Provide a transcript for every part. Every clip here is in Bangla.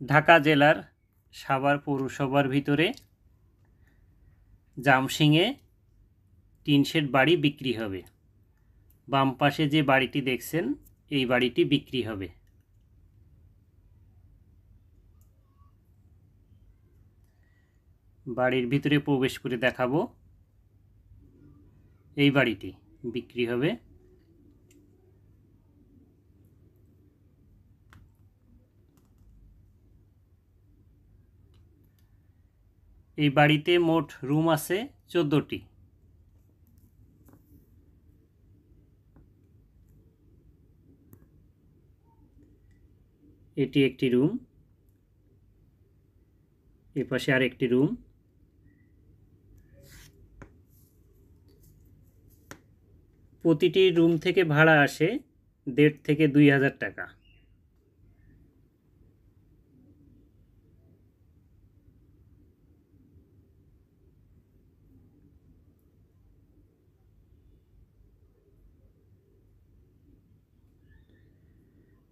ঢাকা জেলার সাভার পৌরসভার ভিতরে জামসিংয়ে টিন শেড বাড়ি বিক্রি হবে। বাম পাশে যে বাড়িটি দেখছেন এই বাড়িটি বিক্রি হবে। বাড়ির ভিতরে প্রবেশ করে দেখাবো। এই বাড়িটি বিক্রি হবে। এই বাড়িতে মোট রুম আছে 14টি। এটি একটি রুম, এর পাশে আরেকটি রুম। প্রতিটি রুম থেকে ভাড়া আসে 1,500 থেকে 2,000 টাকা।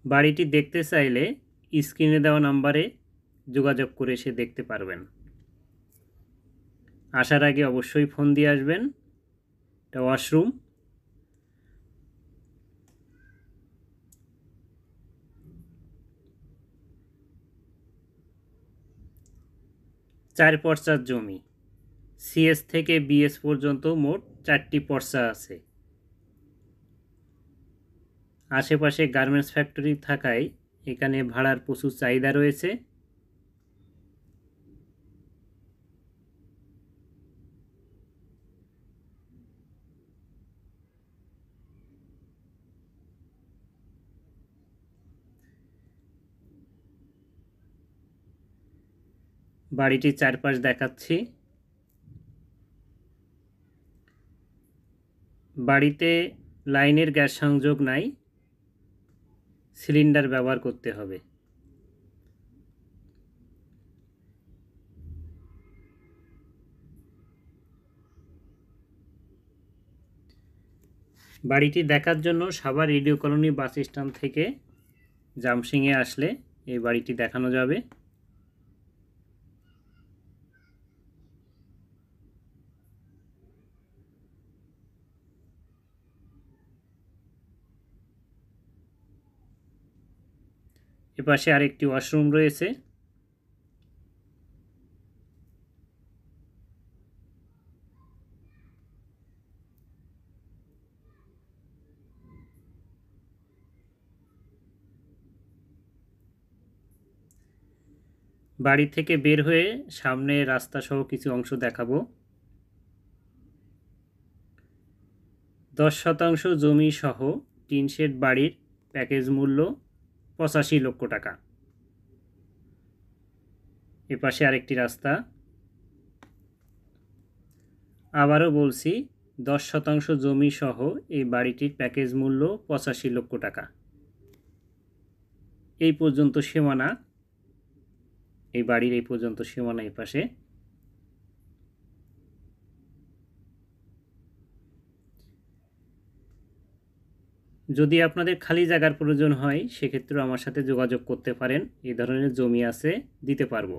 বাড়িটি দেখতে চাইলে স্ক্রিনে দেওয়া নাম্বারে যোগাযোগ করে এসে দেখতে পারবেন। আসার আগে অবশ্যই ফোন দিয়ে আসবেন। এটা ওয়াশরুম। চার পর্চার জমি, সিএস থেকে বিএস পর্যন্ত মোট 4টি পর্চা আছে। আশেপাশে গার্মেন্টস ফ্যাক্টরি থাকায় এখানে ভাড়ার প্রচুর চাহিদা রয়েছে। বাড়িটির চারপাশ দেখাচ্ছি। বাড়িতে লাইনের গ্যাস সংযোগ নাই, সিলিন্ডার ব্যবহার করতে হবে। বাড়িটি দেখার জন্য Savar radio colony bus stand থেকে জামসিংয়ে আসলে এই বাড়িটি দেখানো যাবে। এপাশে আরেকটি ওয়াশরুম রয়েছে। বাড়ি থেকে বের হয়ে সামনে রাস্তা সহ কিছু অংশ দেখাবো। 10% জমি সহ টিন শেড বাড়ির প্যাকেজ মূল্য 85 লক্ষ টাকা। এপাশে আরেকটি রাস্তা। আবারও বলছি, 10% জমি সহ এই বাড়িটির প্যাকেজ মূল্য 85 লক্ষ টাকা। এই পর্যন্ত সীমানা, এই বাড়ির এই পর্যন্ত সীমানা। এই পাশে যদি আপনাদের খালি জায়গার প্রয়োজন হয় সেক্ষেত্রেও আমার সাথে যোগাযোগ করতে পারেন। এই ধরনের জমি আছে, দিতে পারবো।